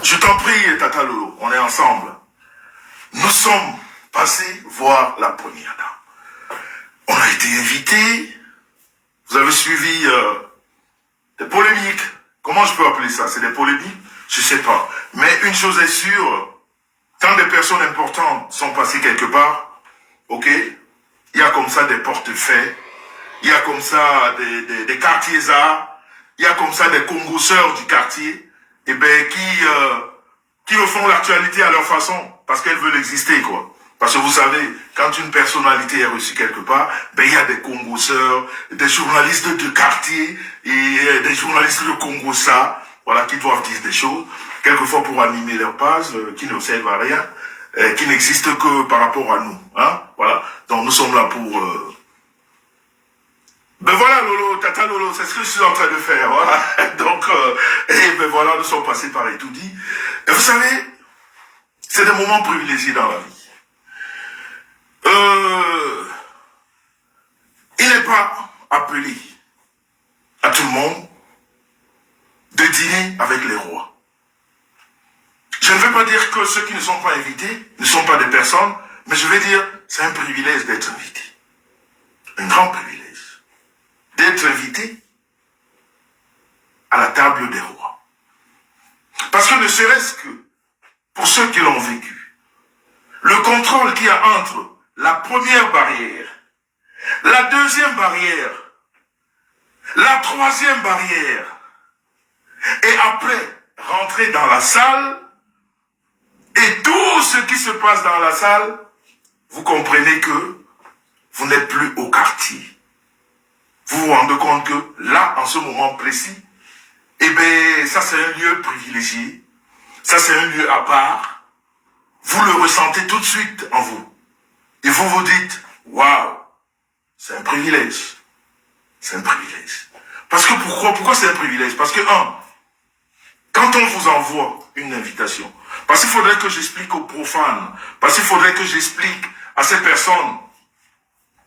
Je t'en prie, Tata Lolo, on est ensemble. Nous sommes passés voir la première dame. On a été invités. Vous avez suivi des polémiques. Comment je peux appeler ça? C'est des polémiques? Je sais pas. Mais une chose est sûre, quand des personnes importantes sont passées quelque part, ok, il y a comme ça des portefeuilles, il y a comme ça des quartiers arts, il y a comme ça des congosseurs du quartier, et ben qui refont l'actualité à leur façon, parce qu'elles veulent exister, quoi. Parce que vous savez, quand une personnalité est reçue quelque part, ben il y a des congosseurs, des journalistes de quartier et des journalistes de Congossa, voilà, qui doivent dire des choses, quelquefois pour animer leur page, qui ne servent à rien, qui n'existent que par rapport à nous, hein, voilà. Donc nous sommes là pour ben voilà Lolo, Tata Lolo, c'est ce que je suis en train de faire, voilà. Donc, et ben voilà, nous sommes passés par Etoudi. Et vous savez, c'est des moments privilégiés dans la vie. Il n'est pas appelé à tout le monde de dîner avec les rois. Je ne veux pas dire que ceux qui ne sont pas invités ne sont pas des personnes, mais je vais dire, c'est un privilège d'être invité. Un grand privilège. D'être invité à la table des rois. Parce que ne serait-ce que pour ceux qui l'ont vécu, le contrôle qu'il y a entre la première barrière, la deuxième barrière, la troisième barrière, et après rentrer dans la salle, et tout ce qui se passe dans la salle, vous comprenez que vous n'êtes plus au quartier. Vous vous rendez compte que là, en ce moment précis, eh bien, ça c'est un lieu privilégié, ça c'est un lieu à part, vous le ressentez tout de suite en vous. Et vous vous dites, waouh, c'est un privilège. C'est un privilège. Parce que pourquoi c'est un privilège? Parce que, quand on vous envoie une invitation, parce qu'il faudrait que j'explique aux profanes, parce qu'il faudrait que j'explique à ces personnes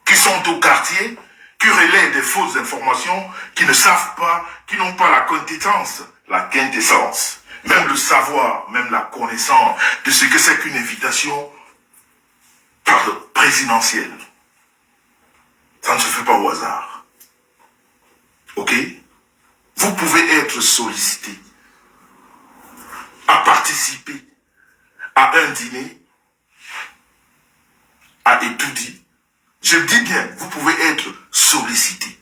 qui sont au quartier, qui relaient des fausses informations, qui ne savent pas, qui n'ont pas la compétence, la quintessence, même le savoir, même la connaissance de ce que c'est qu'une invitation présidentielle. Ça ne se fait pas au hasard. Ok? Vous pouvez être sollicité à participer à un dîner à Etoudi. Je dis bien, vous pouvez être sollicité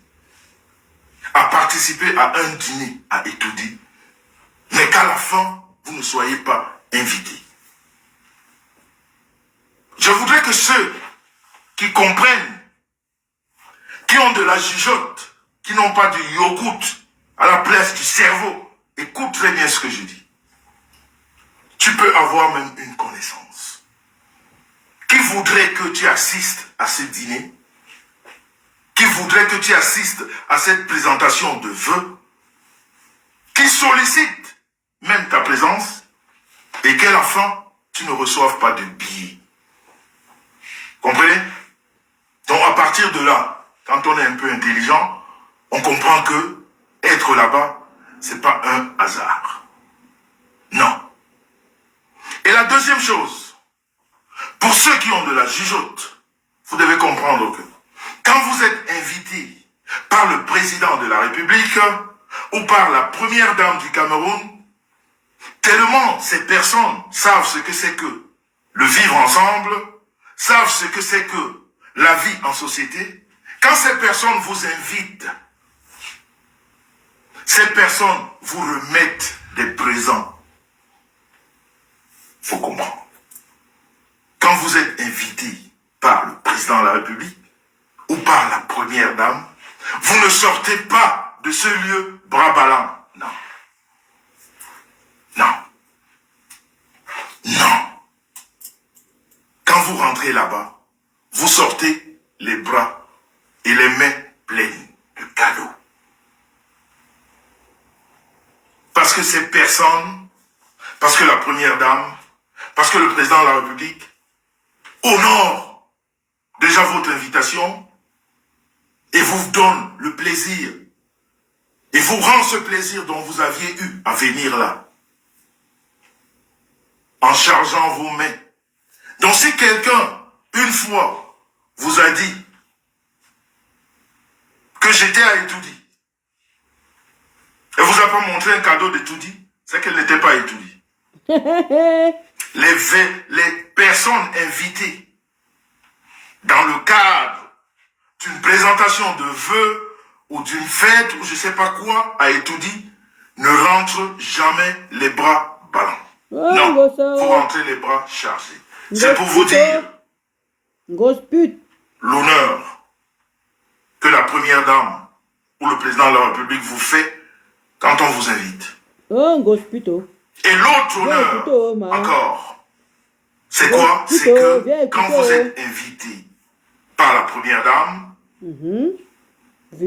à participer à un dîner à Etoudi, mais qu'à la fin, vous ne soyez pas invité. Je voudrais que ceux qui comprennent, qui ont de la jugeote, qui n'ont pas du yogourt à la place du cerveau, écoute très bien ce que je dis. Tu peux avoir même une connaissance qui voudrait que tu assistes à ce dîner, qui voudrait que tu assistes à cette présentation de vœux, qui sollicite même ta présence, et qu'à la fin, tu ne reçoives pas de billets. Comprenez? Donc à partir de là, quand on est un peu intelligent, on comprend que être là-bas, c'est pas un hasard. Non. Et la deuxième chose, pour ceux qui ont de la jugeote, vous devez comprendre que quand vous êtes invité par le président de la République ou par la première dame du Cameroun, tellement ces personnes savent ce que c'est que le vivre ensemble, savent ce que c'est que la vie en société, quand ces personnes vous invitent, ces personnes vous remettent des présents. Il faut comprendre. Quand vous êtes invité par le président de la République ou par la première dame, vous ne sortez pas de ce lieu bras ballants. Non. Non. Non. Quand vous rentrez là-bas, vous sortez les bras et les mains pleines de cadeaux. Parce que ces personnes, parce que la première dame, parce que le président de la République honore déjà votre invitation et vous donne le plaisir et vous rend ce plaisir dont vous aviez eu à venir là. en chargeant vos mains. Donc si quelqu'un, une fois, vous a dit que j'étais à Etoudi, et vous a pas montré un cadeau d'Etoudi, c'est qu'elle n'était pas à Etoudi. Les personnes invitées dans le cadre d'une présentation de vœux ou d'une fête ou je sais pas quoi à Etoudi ne rentrent jamais les bras ballants. Non, vous rentrez les bras chargés. C'est pour vous dire l'honneur que la première dame ou le président de la République vous fait quand on vous invite. Et l'autre honneur encore, c'est quoi? C'est que quand vous êtes invité par la première dame,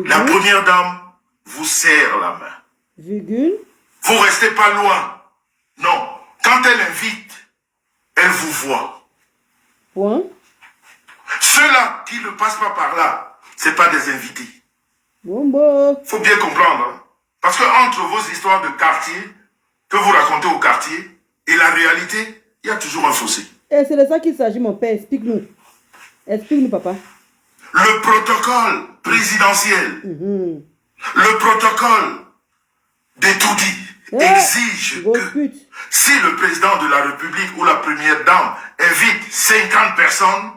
la première dame vous serre la main. Vous restez pas loin. Non, quand elle invite, elle vous voit. Ceux-là qui ne passent pas par là, c'est pas des invités. Faut bien comprendre. Hein? Parce que entre vos histoires de quartier, que vous racontez au quartier, et la réalité, il y a toujours un fossé. Et c'est de ça qu'il s'agit, mon père. Explique-nous. Explique-nous, papa. Le protocole présidentiel, le protocole d'Etoudi exige que si le président de la République ou la première dame invite 50 personnes,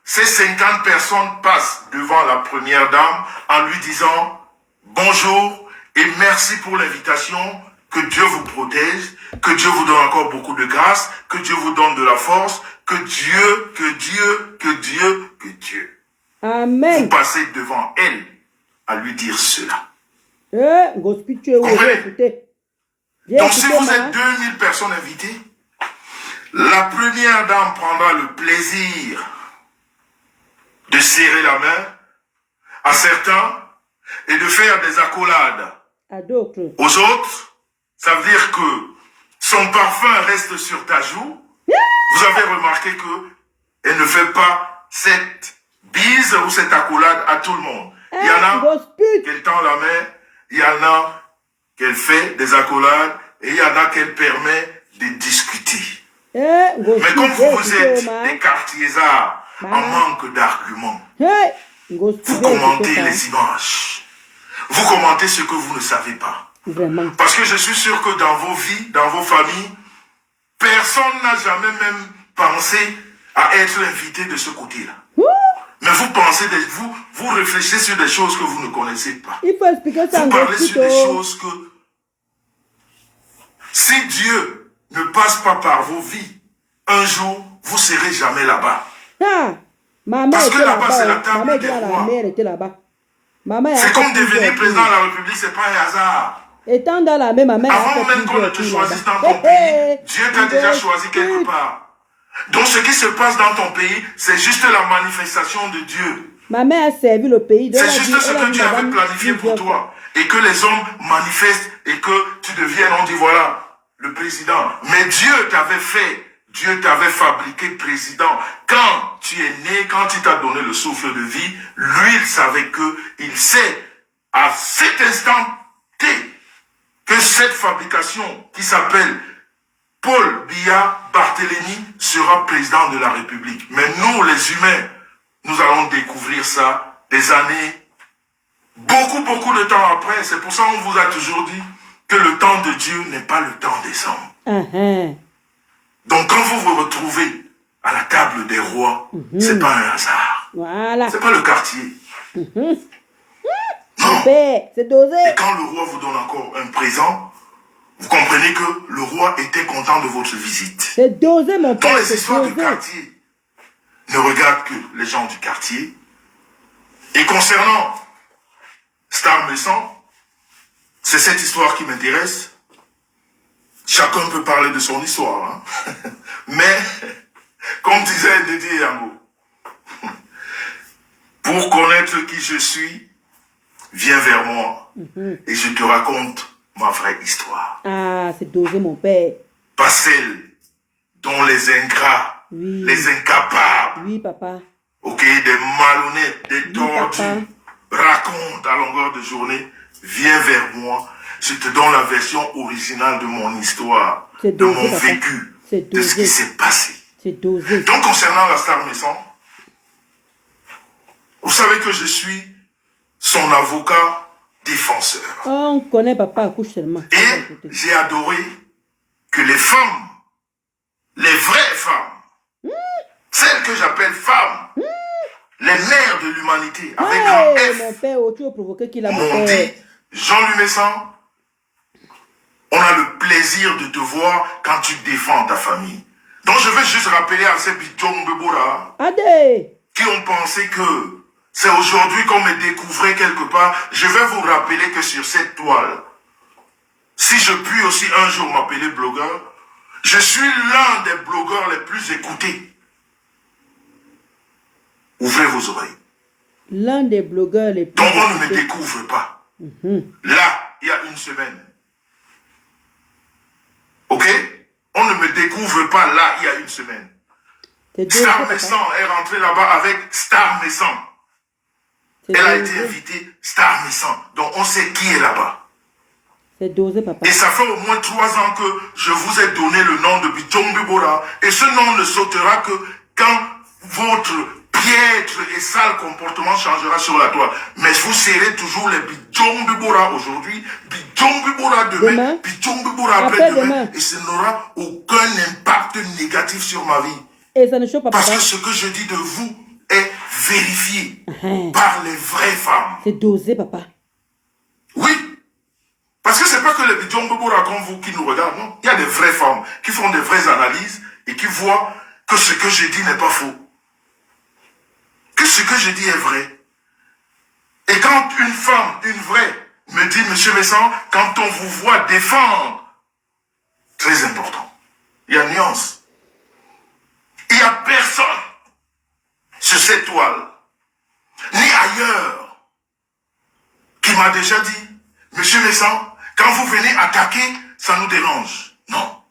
ces 50 personnes passent devant la première dame en lui disant bonjour et merci pour l'invitation, que Dieu vous protège, que Dieu vous donne encore beaucoup de grâce, que Dieu vous donne de la force, que Dieu. Amen. Vous passez devant elle à lui dire cela. Comprenez? Donc si vous êtes 2000 personnes invitées, la première dame prendra le plaisir de serrer la main à certains et de faire des accolades à d'autres. Aux autres. Ça veut dire que son parfum reste sur ta joue. Vous avez remarqué qu'elle ne fait pas cette bise ou cette accolade à tout le monde. Il y en a qu'elle tend la main, il y en a qu'elle fait des accolades et il y en a qu'elle permet de discuter. Mais comme vous êtes des quartiers-arts en manque d'arguments, vous commentez les images. Vous commentez ce que vous ne savez pas. Vraiment. Parce que je suis sûr que dans vos vies, dans vos familles, personne n'a jamais même pensé à être invité de ce côté-là. Mais vous pensez, vous réfléchissez sur des choses que vous ne connaissez pas. Il faut expliquer ça. Vous parlez sur des choses que si Dieu ne passe pas par vos vies, un jour, vous ne serez jamais là-bas. Parce que là-bas, c'est la table des rois. C'est comme devenir président de la République, c'est pas un hasard. Étant dans la même avant même qu'on ne te choisisse dans ton pays, Dieu t'a déjà choisi quelque part. Donc ce qui se passe dans ton pays, c'est juste la manifestation de Dieu. Ma mère a servi le pays. C'est juste ce que Dieu avait planifié pour toi. Et que les hommes manifestent et que tu deviennes, on dit voilà, le président. Mais Dieu t'avait fait, Dieu t'avait fabriqué président. Quand tu es né, quand il t'a donné le souffle de vie, lui, il savait il sait à cet instant T que cette fabrication qui s'appelle Paul Biya Barthélemy sera président de la République. Mais nous, les humains, nous allons découvrir ça des années, beaucoup de temps après. C'est pour ça qu'on vous a toujours dit que le temps de Dieu n'est pas le temps des hommes. Donc quand vous vous retrouvez à la table des rois, c'est pas un hasard. Voilà. C'est pas le quartier. Non. C'est dosé. Et quand le roi vous donne encore un présent, vous comprenez que le roi était content de votre visite. C'est dosé, mon père. Dans les histoires du quartier, ne regardent que les gens du quartier. Et concernant Star Messan, c'est cette histoire qui m'intéresse. Chacun peut parler de son histoire. Hein? Mais, comme disait Dédé Yango, pour connaître qui je suis, viens vers moi et je te raconte ma vraie histoire. Ah, c'est dosé, mon père. Pas celle dont les ingrats, les incapables, oui, papa. Ok, des malhonnêtes, des tordus, racontent à longueur de journée, viens vers moi, je te donne la version originale de mon histoire, de mon vécu, C'est de ce qui dosé. s'est passé. C'est dosé. Donc, concernant la star Maison, vous savez que je suis son avocat défenseur. Oh, on connaît papa, accouche seulement. Et j'ai adoré que les femmes, les vraies femmes, celles que j'appelle femmes, les mères de l'humanité, avec grand Hey, F, mon père, oh, tu veux provoquer qui là, mon m'ont père? dit, Jean-Louis Messan, on a le plaisir de te voir quand tu défends ta famille. Donc je veux juste rappeler à ces bitons Bebora Adé! qui ont pensé que c'est aujourd'hui qu'on me découvrait quelque part. Je vais vous rappeler que sur cette toile, si je puis aussi un jour m'appeler blogueur, je suis l'un des blogueurs les plus écoutés. Ouvrez vos oreilles. L'un des blogueurs les plus Donc on ne me écoutés. découvre pas. Là, il y a une semaine. Ok? On ne me découvre pas là, il y a une semaine. C'est dosé, Star papa. Messan est rentré là-bas avec Star Messan. C'est Elle a été dosé. invitée Star Messan. Donc on sait qui est là-bas. C'est dosé, papa. Et ça fait au moins 3 ans que je vous ai donné le nom de Bitombe Bora. Et ce nom ne sautera que quand votre piètre et sale comportement changera sur la toile. Mais vous serez toujours les Bitombe Bora aujourd'hui, Bitombe Bora demain, Demain. Bitombe Bora Après-demain. après-demain. Et ce n'aura aucun impact négatif sur ma vie. Et ça ne choque pas, Parce papa. que ce que je dis de vous est vérifié Hein. par les vraies femmes. C'est dosé, papa. Oui. Parce que c'est pas que les bidons Bobora comme vous qui nous regardent, non. Il y a des vraies femmes qui font des vraies analyses et qui voient que ce que je dis n'est pas faux. Que ce que je dis est vrai. Et quand une femme, une vraie, me dit, Monsieur Messan, quand on vous voit défendre, très important, il y a nuance. Il n'y a personne sur cette toile, ni ailleurs, qui m'a déjà dit, Monsieur Messan, quand vous venez attaquer, ça nous dérange. Non.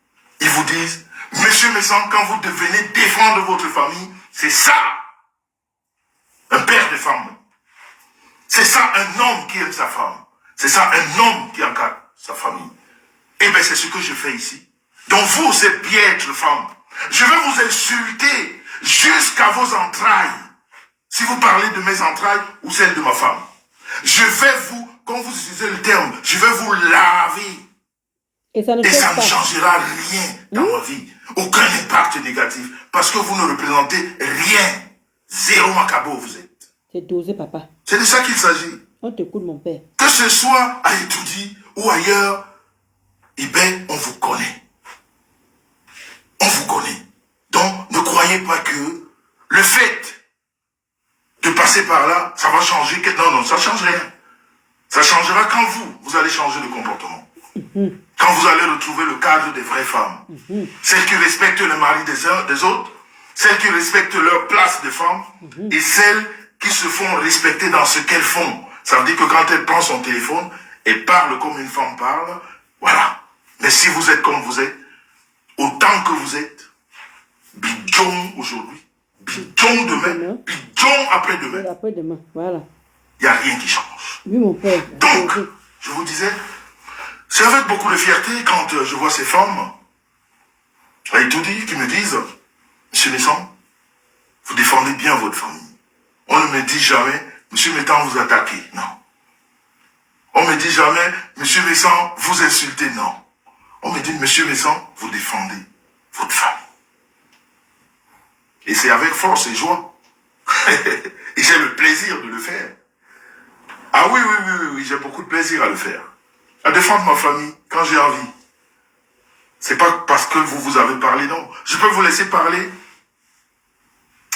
Ils vous disent, Monsieur Messan, quand vous venez défendre votre famille, c'est ça. Un père de femme. C'est ça un homme qui aime sa femme. C'est ça un homme qui encadre sa famille. Eh bien, c'est ce que je fais ici. Donc vous, ces piètres femmes, je vais vous insulter jusqu'à vos entrailles. Si vous parlez de mes entrailles ou celles de ma femme. Je vais vous, quand vous utilisez le terme, je vais vous laver. Et ça ne Et ça choque ne pas. changera rien dans ma vie. Aucun impact négatif. Parce que vous ne représentez rien. Zéro macabo vous êtes. C'est dosé, papa. C'est de ça qu'il s'agit. On t'écoute, mon père. Que ce soit à Etoudi ou ailleurs, eh bien, on vous connaît. On vous connaît. Donc, ne croyez pas que le fait de passer par là, ça va changer. Non, non, ça ne change rien. Ça changera quand vous allez changer de comportement. Quand vous allez retrouver le cadre des vraies femmes. Celles qui respectent le mari des uns des autres, celles qui respectent leur place de femme, et celles qui se font respecter dans ce qu'elles font. Ça veut dire que quand elle prend son téléphone, elle parle comme une femme parle, voilà. Mais si vous êtes comme vous êtes, autant que vous êtes, bidjon aujourd'hui, bidjon demain, bidjon après-demain, Et après-demain, voilà. il n'y a rien qui change. Oui, mon père. Donc, je vous disais, c'est avec beaucoup de fierté quand je vois ces femmes, à Etoudi, qui me disent, Monsieur Messan, vous défendez bien votre famille. On ne me dit jamais, Monsieur Messan, vous attaquez. Non. On ne me dit jamais, Monsieur Messan, vous insultez. Non. On me dit, Monsieur Messan, vous défendez votre famille. Et c'est avec force et joie. Et j'ai le plaisir de le faire. Ah oui, oui, j'ai beaucoup de plaisir à le faire. À défendre ma famille quand j'ai envie. C'est pas parce que vous avez parlé, non. Je peux vous laisser parler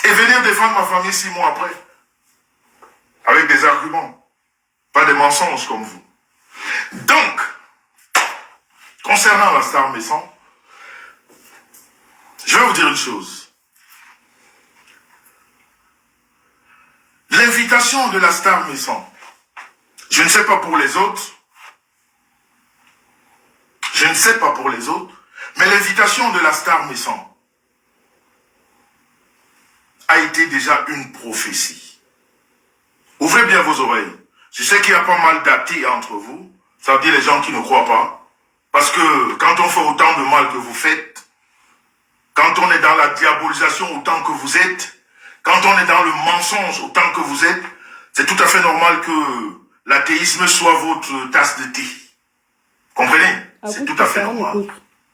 et venir défendre ma famille 6 mois après. Avec des arguments. Pas des mensonges comme vous. Donc, concernant la star Messan, je vais vous dire une chose. L'invitation de la star Messan, je ne sais pas pour les autres, je ne sais pas pour les autres, mais l'invitation de la star Messan a été déjà une prophétie. Ouvrez bien vos oreilles. Je sais qu'il y a pas mal d'athées entre vous, ça veut dire les gens qui ne croient pas, parce que quand on fait autant de mal que vous faites, dans la diabolisation autant que vous êtes, quand on est dans le mensonge autant que vous êtes, c'est tout à fait normal que l'athéisme soit votre tasse de thé. Comprenez? C'est tout à fait normal.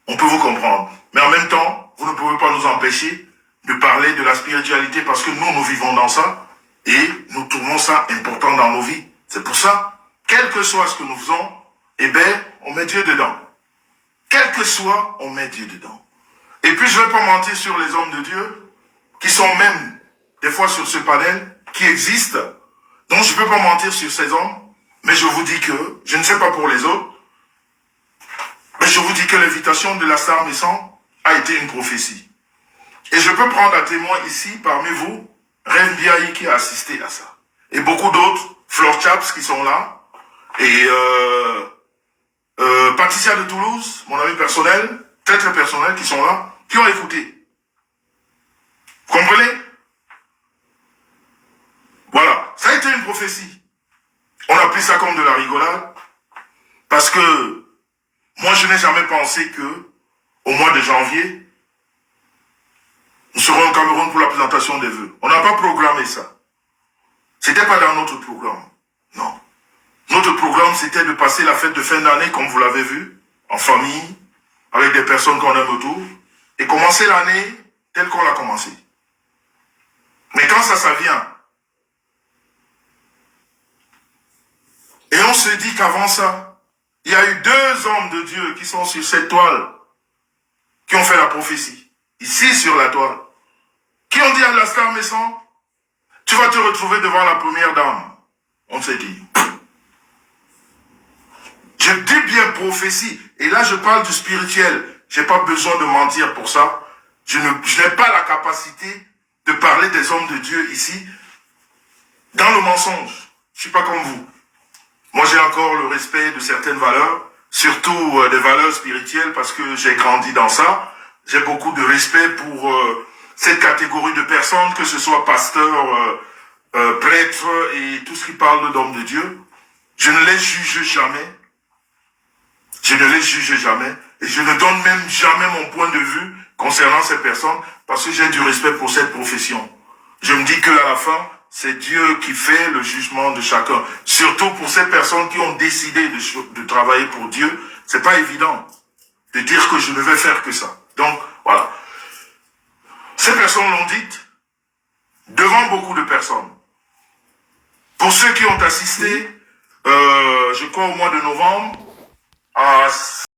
On peut vous comprendre. Mais en même temps, vous ne pouvez pas nous empêcher de parler de la spiritualité parce que nous vivons dans ça et nous trouvons ça important dans nos vies. C'est pour ça, quel que soit ce que nous faisons, eh bien, on met Dieu dedans. Quel que soit, on met Dieu dedans. Et puis, je ne vais pas mentir sur les hommes de Dieu qui sont même, des fois, sur ce panel, qui existent. Donc, je ne peux pas mentir sur ces hommes, mais je vous dis que, je ne sais pas pour les autres, mais je vous dis que l'invitation de la star naissante a été une prophétie. Et je peux prendre à témoin ici, parmi vous, Rev Biaï qui a assisté à ça. Et beaucoup d'autres, Flor Chaps qui sont là, et Patricia de Toulouse, mon ami personnel, très personnel, qui sont là, qui ont écouté. Vous comprenez? Voilà, ça a été une prophétie. On a pris ça comme de la rigolade, parce que moi je n'ai jamais pensé que, au mois de janvier, nous serons au Cameroun pour la présentation des vœux. On n'a pas programmé ça. C'était pas dans notre programme. Non. Notre programme, c'était de passer la fête de fin d'année, comme vous l'avez vu, en famille, avec des personnes qu'on aime autour, et commencer l'année telle qu'on l'a commencé. Mais quand ça vient, et on se dit qu'avant ça, il y a eu 2 hommes de Dieu qui sont sur cette toile, qui ont fait la prophétie, ici sur la toile, qui ont dit à la star Messon, tu vas te retrouver devant la première dame. On s'est dit. Je dis bien prophétie. Et là, je parle du spirituel. Je n'ai pas besoin de mentir pour ça. Je n'ai pas la capacité de parler des hommes de Dieu ici dans le mensonge. Je ne suis pas comme vous. Moi, j'ai encore le respect de certaines valeurs, surtout des valeurs spirituelles parce que j'ai grandi dans ça. J'ai beaucoup de respect pour cette catégorie de personnes, que ce soit pasteur, prêtre et tout ce qui parle d'hommes de Dieu. Je ne les juge jamais. Je ne les juge jamais. Et je ne donne même jamais mon point de vue concernant ces personnes parce que j'ai du respect pour cette profession. Je me dis qu'à la fin, c'est Dieu qui fait le jugement de chacun. Surtout pour ces personnes qui ont décidé de travailler pour Dieu. C'est pas évident de dire que je ne vais faire que ça. Donc, voilà. Ces personnes l'ont dit devant beaucoup de personnes. Pour ceux qui ont assisté, je crois au mois de novembre, à